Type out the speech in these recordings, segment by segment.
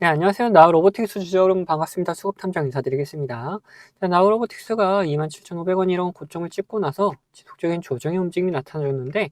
네, 안녕하세요. 나우 로보틱스 주주 여러분 반갑습니다. 수급탐정 인사드리겠습니다. 자, 나우 로보틱스가 27,500원 이런 고점을 찍고 나서 지속적인 조정의 움직임이 나타나줬는데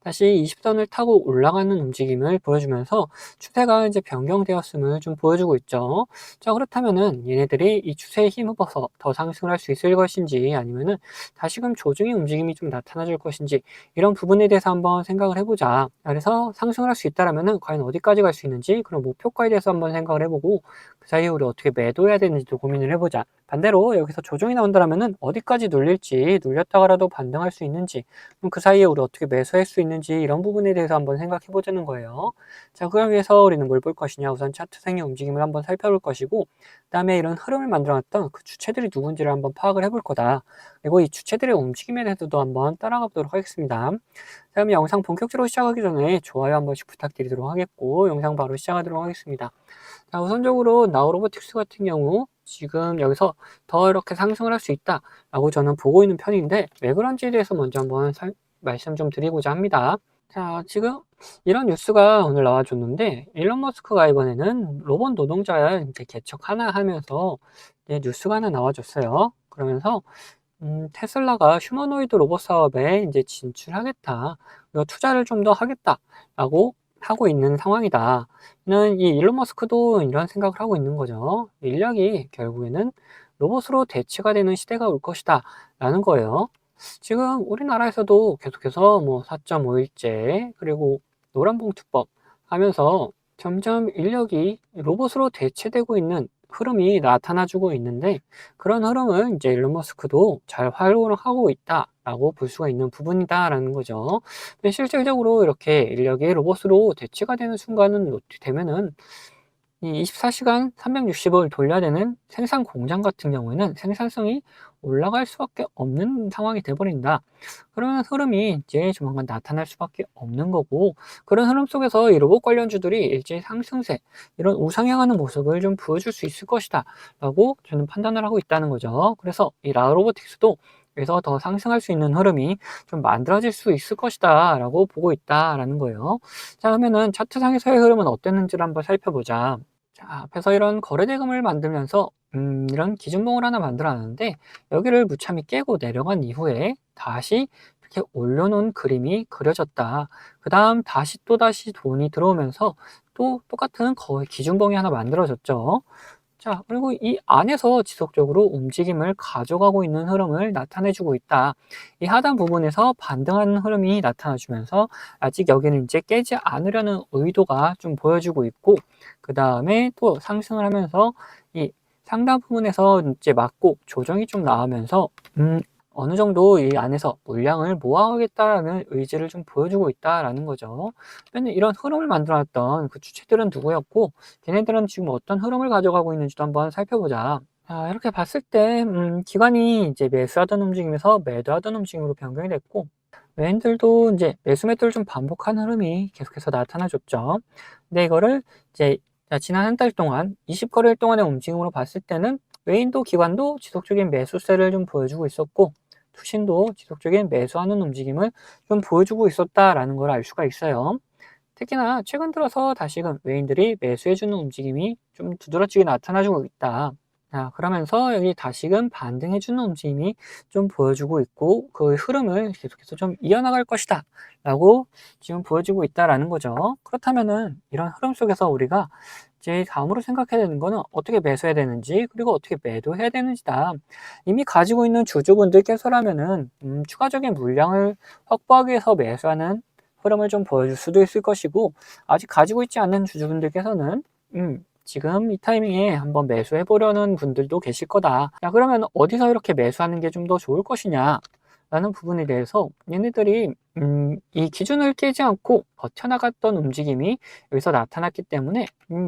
다시 20선을 타고 올라가는 움직임을 보여주면서 추세가 이제 변경되었음을 좀 보여주고 있죠. 자, 그렇다면은 얘네들이 이 추세에 힘입어서 더 상승을 할 수 있을 것인지 아니면은 다시금 조정의 움직임이 좀 나타나줄 것인지 이런 부분에 대해서 한번 생각을 해보자. 그래서 상승을 할 수 있다라면은 과연 어디까지 갈 수 있는지 그런 목표가에 대해서 한번 생각을 해보고 그 사이에 우리 어떻게 매도해야 되는지도 고민을 해보자. 반대로 여기서 조정이 나온다라면은 어디까지 눌릴지 눌렸다가라도 반등할 수 있는지 그럼 그 사이에 우리 어떻게 매수할 수 있는지 이런 부분에 대해서 한번 생각해 보자는 거예요. 자, 그럼 위해서 우리는 뭘 볼 것이냐? 우선 차트상의 움직임을 한번 살펴볼 것이고 그다음에 이런 흐름을 만들어놨던 그 주체들이 누군지를 한번 파악을 해볼 거다. 그리고 이 주체들의 움직임에 대해서도 한번 따라가 보도록 하겠습니다. 자, 그럼 영상 본격적으로 시작하기 전에 좋아요 한 번씩 부탁드리도록 하겠고 영상 바로 시작하도록 하겠습니다. 자, 우선적으로 나우로보틱스 같은 경우 지금 여기서 더 이렇게 상승을 할 수 있다라고 저는 보고 있는 편인데 왜 그런지에 대해서 먼저 한번 말씀 좀 드리고자 합니다. 자, 지금 이런 뉴스가 오늘 나와줬는데 일론 머스크가 이번에는 로봇 노동자 이제 개척 하나 하면서 이제 뉴스가 하나 나와줬어요. 그러면서 테슬라가 휴머노이드 로봇 사업에 이제 진출하겠다. 그리고 투자를 좀 더 하겠다라고 하고 있는 상황이다. 는 이 일론 머스크도 이런 생각을 하고 있는 거죠. 인력이 결국에는 로봇으로 대체가 되는 시대가 올 것이다. 라는 거예요. 지금 우리나라에서도 계속해서 뭐 4.5일제 그리고 노란봉투법 하면서 점점 인력이 로봇으로 대체되고 있는 흐름이 나타나주고 있는데 그런 흐름을 이제 일론 머스크도 잘 활용을 하고 있다라고 볼 수가 있는 부분이다라는 거죠. 근데 실질적으로 이렇게 인력이 로봇으로 대체가 되는 순간은 어떻게 되면은 이 24시간 360을 돌려야 되는 생산 공장 같은 경우에는 생산성이 올라갈 수밖에 없는 상황이 돼버린다. 그런 흐름이 이제 조만간 나타날 수밖에 없는 거고 그런 흐름 속에서 이 로봇 관련주들이 일제 상승세 이런 우상향하는 모습을 좀 보여줄 수 있을 것이다 라고 저는 판단을 하고 있다는 거죠. 그래서 이 라로보틱스도 그래서 더 상승할 수 있는 흐름이 좀 만들어질 수 있을 것이다 라고 보고 있다라는 거예요. 자, 그러면은 차트상에서의 흐름은 어땠는지를 한번 살펴보자. 자, 앞에서 이런 거래대금을 만들면서 이런 기준봉을 하나 만들어놨는데 여기를 무참히 깨고 내려간 이후에 다시 이렇게 올려놓은 그림이 그려졌다. 그 다음 다시 또다시 돈이 들어오면서 또 똑같은 거의 기준봉이 하나 만들어졌죠. 자, 그리고 이 안에서 지속적으로 움직임을 가져가고 있는 흐름을 나타내주고 있다. 이 하단 부분에서 반등하는 흐름이 나타나주면서 아직 여기는 이제 깨지 않으려는 의도가 좀 보여주고 있고, 그 다음에 또 상승을 하면서 이 상단 부분에서 이제 맞고 조정이 좀 나오면서, 어느 정도 이 안에서 물량을 모아오겠다라는 의지를 좀 보여주고 있다라는 거죠. 그러면 이런 흐름을 만들어놨던 그 주체들은 누구였고, 걔네들은 지금 어떤 흐름을 가져가고 있는지도 한번 살펴보자. 자, 이렇게 봤을 때, 기관이 이제 매수하던 움직임에서 매도하던 움직임으로 변경이 됐고, 외인들도 이제 매수 매도를 좀 반복한 흐름이 계속해서 나타나줬죠. 근데 이거를 이제 지난 한 달 동안 20거래일 동안의 움직임으로 봤을 때는 외인도 기관도 지속적인 매수세를 좀 보여주고 있었고, 투신도 지속적인 매수하는 움직임을 좀 보여주고 있었다라는 걸 알 수가 있어요. 특히나 최근 들어서 다시금 외인들이 매수해주는 움직임이 좀 두드러지게 나타나주고 있다. 자, 그러면서 여기 다시금 반등해주는 움직임이 좀 보여주고 있고 그 흐름을 계속해서 좀 이어나갈 것이다 라고 지금 보여주고 있다라는 거죠. 그렇다면은 이런 흐름 속에서 우리가 이제 다음으로 생각해야 되는 거는 어떻게 매수해야 되는지 그리고 어떻게 매도해야 되는지다. 이미 가지고 있는 주주분들께서라면은 추가적인 물량을 확보하기 위해서 매수하는 흐름을 좀 보여줄 수도 있을 것이고 아직 가지고 있지 않는 주주분들께서는 지금 이 타이밍에 한번 매수해 보려는 분들도 계실 거다. 자, 그러면 어디서 이렇게 매수하는 게 좀 더 좋을 것이냐 라는 부분에 대해서 얘네들이 이 기준을 깨지 않고 버텨나갔던 움직임이 여기서 나타났기 때문에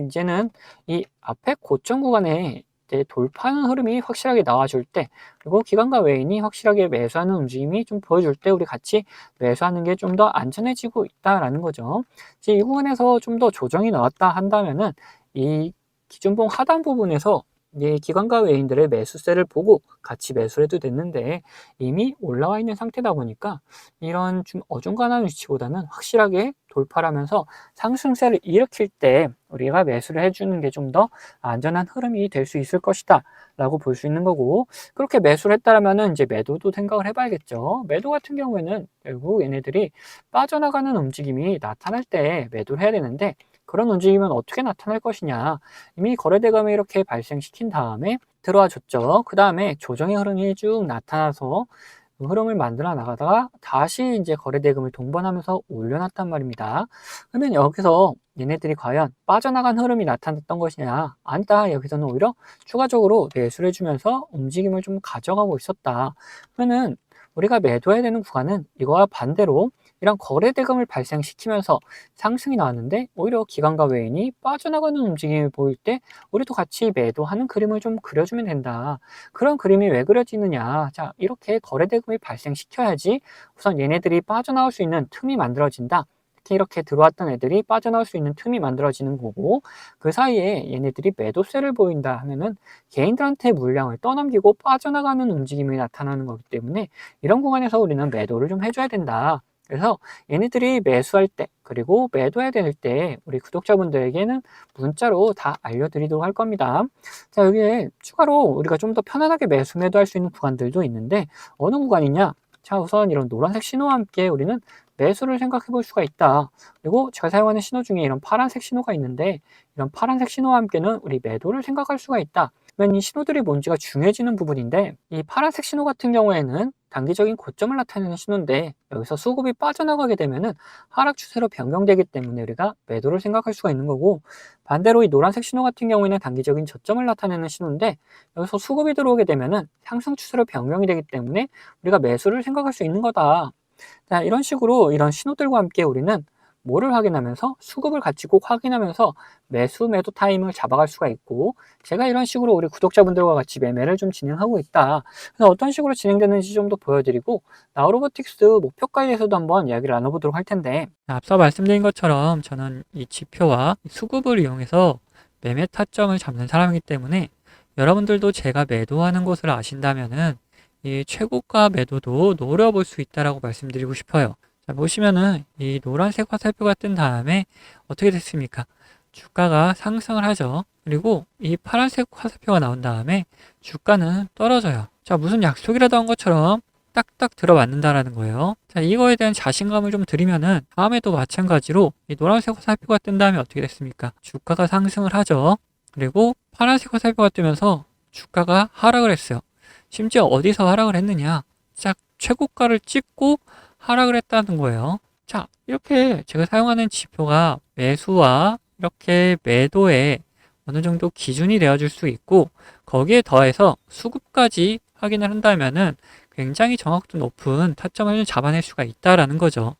이제는 이 앞에 고점 구간에 이제 돌파하는 흐름이 확실하게 나와줄 때 그리고 기관과 외인이 확실하게 매수하는 움직임이 좀 보여줄 때 우리 같이 매수하는 게 좀 더 안전해지고 있다라는 거죠. 이제 이 구간에서 좀 더 조정이 나왔다 한다면은 이 기준봉 하단 부분에서 이제 기관과 외인들의 매수세를 보고 같이 매수를 해도 됐는데 이미 올라와 있는 상태다 보니까 이런 좀 어중간한 위치보다는 확실하게 돌파를 하면서 상승세를 일으킬 때 우리가 매수를 해주는 게 좀 더 안전한 흐름이 될 수 있을 것이다 라고 볼 수 있는 거고, 그렇게 매수를 했다라면은 이제 매도도 생각을 해봐야겠죠. 매도 같은 경우에는 결국 얘네들이 빠져나가는 움직임이 나타날 때 매도를 해야 되는데, 그런 움직임은 어떻게 나타날 것이냐, 이미 거래대금을 이렇게 발생시킨 다음에 들어와 줬죠. 그 다음에 조정의 흐름이 쭉 나타나서 그 흐름을 만들어 나가다가 다시 이제 거래대금을 동반하면서 올려놨단 말입니다. 그러면 여기서 얘네들이 과연 빠져나간 흐름이 나타났던 것이냐? 아니다. 여기서는 오히려 추가적으로 매수를 해주면서 움직임을 좀 가져가고 있었다. 그러면은 우리가 매도해야 되는 구간은 이거와 반대로 이런 거래대금을 발생시키면서 상승이 나왔는데, 오히려 기관과 외인이 빠져나가는 움직임을 보일 때 우리도 같이 매도하는 그림을 좀 그려주면 된다. 그런 그림이 왜 그려지느냐? 자, 이렇게 거래대금을 발생시켜야지 우선 얘네들이 빠져나올 수 있는 틈이 만들어진다. 특히 이렇게 들어왔던 애들이 빠져나올 수 있는 틈이 만들어지는 거고, 그 사이에 얘네들이 매도세를 보인다 하면은 개인들한테 물량을 떠넘기고 빠져나가는 움직임이 나타나는 거기 때문에 이런 구간에서 우리는 매도를 좀 해줘야 된다. 그래서 얘네들이 매수할 때, 그리고 매도해야 될 때 우리 구독자분들에게는 문자로 다 알려드리도록 할 겁니다. 자, 여기에 추가로 우리가 좀 더 편안하게 매수 매도할 수 있는 구간들도 있는데, 어느 구간이냐? 자, 우선 이런 노란색 신호와 함께 우리는 매수를 생각해 볼 수가 있다. 그리고 제가 사용하는 신호 중에 이런 파란색 신호가 있는데, 이런 파란색 신호와 함께는 우리 매도를 생각할 수가 있다. 그러면 이 신호들이 뭔지가 중요해지는 부분인데, 이 파란색 신호 같은 경우에는 단기적인 고점을 나타내는 신호인데, 여기서 수급이 빠져나가게 되면은 하락 추세로 변경되기 때문에 우리가 매도를 생각할 수가 있는 거고, 반대로 이 노란색 신호 같은 경우에는 단기적인 저점을 나타내는 신호인데, 여기서 수급이 들어오게 되면은 상승 추세로 변경이 되기 때문에 우리가 매수를 생각할 수 있는 거다. 자, 이런 식으로 이런 신호들과 함께 우리는 뭐를 확인하면서 수급을 같이 꼭 확인하면서 매수 매도 타임을 잡아갈 수가 있고, 제가 이런 식으로 우리 구독자분들과 같이 매매를 좀 진행하고 있다. 그래서 어떤 식으로 진행되는지 좀 더 보여드리고, 나우로보틱스 목표가에 대해서도 한번 이야기를 나눠보도록 할 텐데, 앞서 말씀드린 것처럼 저는 이 지표와 수급을 이용해서 매매 타점을 잡는 사람이기 때문에 여러분들도 제가 매도하는 것을 아신다면은 이 최고가 매도도 노려볼 수 있다라고 말씀드리고 싶어요. 자, 보시면은 이 노란색 화살표가 뜬 다음에 어떻게 됐습니까? 주가가 상승을 하죠. 그리고 이 파란색 화살표가 나온 다음에 주가는 떨어져요. 자, 무슨 약속이라도 한 것처럼 딱딱 들어맞는다라는 거예요. 자, 이거에 대한 자신감을 좀 드리면은 다음에도 마찬가지로 이 노란색 화살표가 뜬 다음에 어떻게 됐습니까? 주가가 상승을 하죠. 그리고 파란색 화살표가 뜨면서 주가가 하락을 했어요. 심지어 어디서 하락을 했느냐? 딱 최고가를 찍고 하락을 했다는 거예요. 자, 이렇게 제가 사용하는 지표가 매수와 이렇게 매도에 어느 정도 기준이 되어줄 수 있고, 거기에 더해서 수급까지 확인을 한다면은 굉장히 정확도 높은 타점을 잡아낼 수가 있다라는 거죠.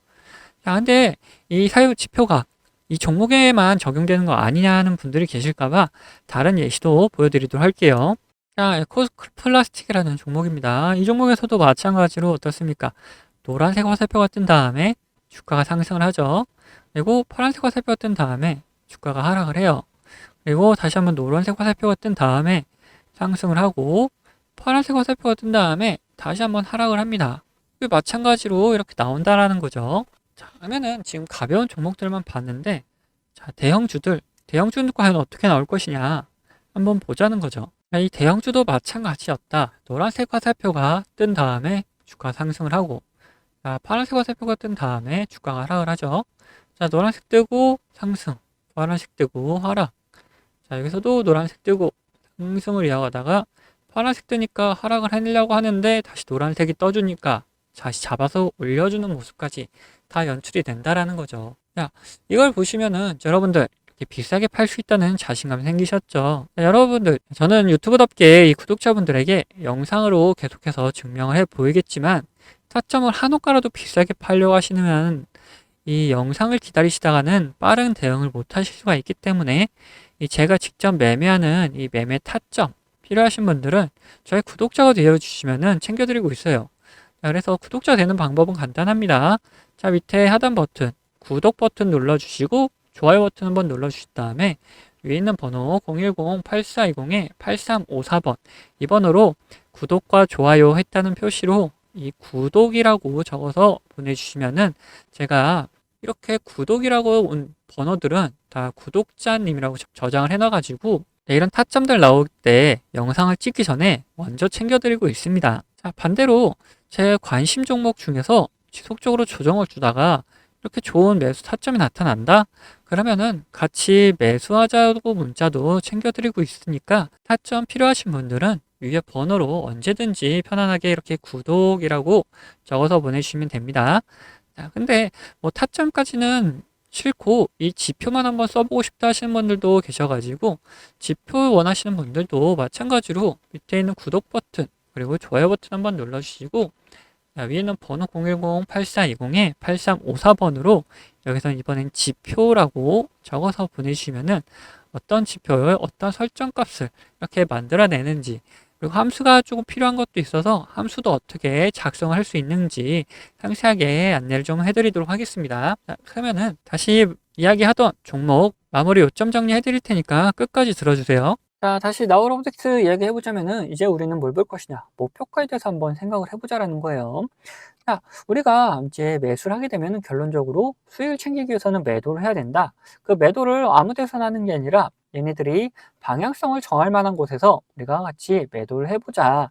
자, 근데 이 사유 지표가 이 종목에만 적용되는 거 아니냐 하는 분들이 계실까봐 다른 예시도 보여드리도록 할게요. 자, 에코플라스틱이라는 종목입니다. 이 종목에서도 마찬가지로 어떻습니까? 노란색 화살표가 뜬 다음에 주가가 상승을 하죠. 그리고 파란색 화살표가 뜬 다음에 주가가 하락을 해요. 그리고 다시 한번 노란색 화살표가 뜬 다음에 상승을 하고, 파란색 화살표가 뜬 다음에 다시 한번 하락을 합니다. 마찬가지로 이렇게 나온다라는 거죠. 자, 그러면은 지금 가벼운 종목들만 봤는데, 자, 대형주는 과연 어떻게 나올 것이냐 한번 보자는 거죠. 자, 이 대형주도 마찬가지였다. 노란색 화살표가 뜬 다음에 주가 상승을 하고, 자, 파란색 화살표가 뜬 다음에 주가가 하락을 하죠. 자, 노란색 뜨고 상승, 파란색 뜨고 하락. 자, 여기서도 노란색 뜨고 상승을 이어가다가 파란색 뜨니까 하락을 하려고 하는데 다시 노란색이 떠주니까 다시 잡아서 올려주는 모습까지 다 연출이 된다라는 거죠. 자, 이걸 보시면은 여러분들 이렇게 비싸게 팔 수 있다는 자신감이 생기셨죠. 자, 여러분들, 저는 유튜브답게 이 구독자분들에게 영상으로 계속해서 증명을 해 보이겠지만, 타점을 한호가라도 비싸게 팔려고 하시면 이 영상을 기다리시다가는 빠른 대응을 못 하실 수가 있기 때문에, 이 제가 직접 매매하는 이 매매 타점 필요하신 분들은 저희 구독자가 되어주시면은 챙겨드리고 있어요. 자, 그래서 구독자 되는 방법은 간단합니다. 자, 밑에 하단 버튼, 구독 버튼 눌러주시고 좋아요 버튼 한번 눌러주신 다음에 위에 있는 번호 010-8420-8354번 이 번호로 구독과 좋아요 했다는 표시로 이 구독이라고 적어서 보내주시면은 제가 이렇게 구독이라고 온 번호들은 다 구독자님이라고 저장을 해놔가지고 이런 타점들 나올 때 영상을 찍기 전에 먼저 챙겨드리고 있습니다. 자, 반대로 제 관심 종목 중에서 지속적으로 조정을 주다가 이렇게 좋은 매수 타점이 나타난다? 그러면은 같이 매수하자고 문자도 챙겨드리고 있으니까 타점 필요하신 분들은 위에 번호로 언제든지 편안하게 이렇게 구독이라고 적어서 보내주시면 됩니다. 자, 근데 뭐 타점까지는 싫고 이 지표만 한번 써보고 싶다 하시는 분들도 계셔가지고 지표 원하시는 분들도 마찬가지로 밑에 있는 구독 버튼 그리고 좋아요 버튼 한번 눌러주시고, 자, 위에는 번호 010-8420-8354번으로 여기서 이번엔 지표라고 적어서 보내주시면은 어떤 지표에 어떤 설정 값을 이렇게 만들어내는지, 그리고 함수가 조금 필요한 것도 있어서 함수도 어떻게 작성을 할 수 있는지 상세하게 안내를 좀 해드리도록 하겠습니다. 자, 그러면은 다시 이야기하던 종목 마무리 요점 정리해 드릴 테니까 끝까지 들어주세요. 자, 다시 나우로보틱스 이야기 해보자면은 이제 우리는 뭘 볼 것이냐, 목표가에 대해서 한번 생각을 해보자라는 거예요. 자, 우리가 이제 매수를 하게 되면은 결론적으로 수익을 챙기기 위해서는 매도를 해야 된다. 그 매도를 아무 데서나 하는 게 아니라 얘네들이 방향성을 정할 만한 곳에서 우리가 같이 매도를 해보자.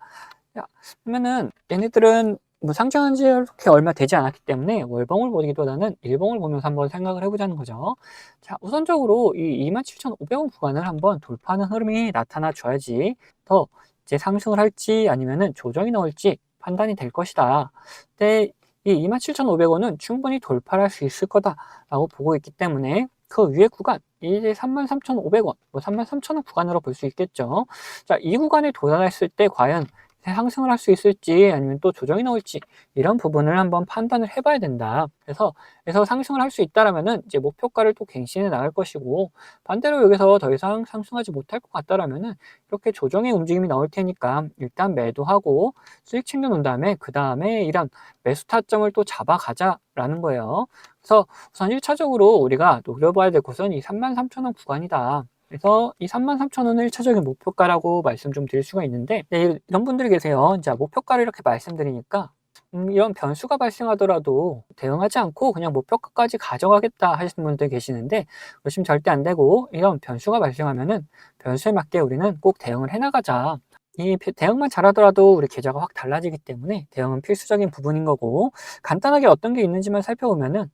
야, 그러면은 얘네들은 뭐 상장한 지 이렇게 얼마 되지 않았기 때문에 월봉을 보기보다는 일봉을 보면서 한번 생각을 해보자는 거죠. 자, 우선적으로 이 27,500원 구간을 한번 돌파하는 흐름이 나타나 줘야지 더 이제 상승을 할지 아니면은 조정이 나올지 판단이 될 것이다. 근데 이 27,500원은 충분히 돌파할 수 있을 거다라고 보고 있기 때문에 그 위에 구간, 이제 33,500원, 뭐 33,000원 구간으로 볼 수 있겠죠. 자, 이 구간에 도달했을 때 과연 상승을 할 수 있을지 아니면 또 조정이 나올지 이런 부분을 한번 판단을 해봐야 된다. 그래서 상승을 할 수 있다라면은 이제 목표가를 또 갱신해 나갈 것이고, 반대로 여기서 더 이상 상승하지 못할 것 같다라면은 이렇게 조정의 움직임이 나올 테니까 일단 매도하고 수익 챙겨 놓은 다음에 그 다음에 이런 매수 타점을 또 잡아가자라는 거예요. 그래서 우선 1차적으로 우리가 노려봐야 될 곳은 이 33,000원 구간이다. 그래서 이 33,000원을 1차적인 목표가라고 말씀 좀 드릴 수가 있는데, 네, 이런 분들이 계세요. 자, 목표가를 이렇게 말씀드리니까 이런 변수가 발생하더라도 대응하지 않고 그냥 목표가까지 가져가겠다 하시는 분들 계시는데, 그러시면 절대 안 되고 이런 변수가 발생하면은 변수에 맞게 우리는 꼭 대응을 해나가자. 이 대응만 잘하더라도 우리 계좌가 확 달라지기 때문에 대응은 필수적인 부분인 거고, 간단하게 어떤 게 있는지만 살펴보면은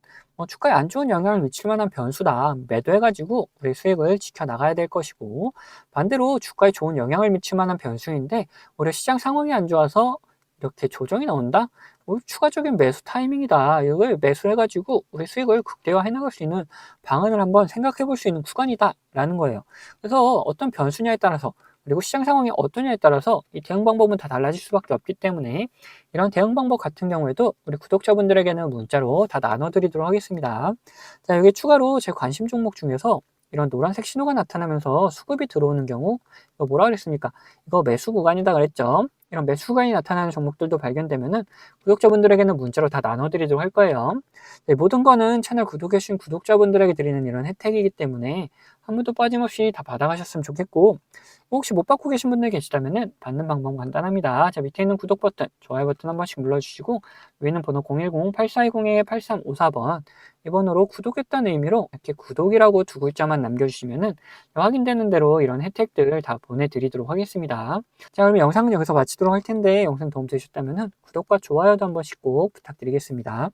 주가에 안 좋은 영향을 미칠 만한 변수다. 매도해가지고 우리 수익을 지켜나가야 될 것이고, 반대로 주가에 좋은 영향을 미칠 만한 변수인데 우리 시장 상황이 안 좋아서 이렇게 조정이 나온다? 추가적인 매수 타이밍이다. 이걸 매수해가지고 우리 수익을 극대화해 나갈 수 있는 방안을 한번 생각해 볼 수 있는 구간이다 라는 거예요. 그래서 어떤 변수냐에 따라서 그리고 시장 상황이 어떠냐에 따라서 이 대응 방법은 다 달라질 수밖에 없기 때문에 이런 대응 방법 같은 경우에도 우리 구독자분들에게는 문자로 다 나눠드리도록 하겠습니다. 자, 여기 추가로 제 관심 종목 중에서 이런 노란색 신호가 나타나면서 수급이 들어오는 경우, 이거 뭐라 그랬습니까? 이거 매수 구간이다 그랬죠? 이런 매수 구간이 나타나는 종목들도 발견되면은 구독자분들에게는 문자로 다 나눠드리도록 할 거예요. 네, 모든 거는 채널 구독해 주신 구독자분들에게 드리는 이런 혜택이기 때문에 한 분도 빠짐없이 다 받아가셨으면 좋겠고, 혹시 못 받고 계신 분들 계시다면은 받는 방법 간단합니다. 자, 밑에 있는 구독 버튼, 좋아요 버튼 한 번씩 눌러주시고, 위에는 번호 010-8420-8354번 이 번호로 구독했다는 의미로 이렇게 구독이라고 두 글자만 남겨주시면은 확인되는 대로 이런 혜택들 다 보내드리도록 하겠습니다. 자, 그럼 영상은 여기서 마치도록 할 텐데 영상 도움 되셨다면은 구독과 좋아요도 한 번씩 꼭 부탁드리겠습니다.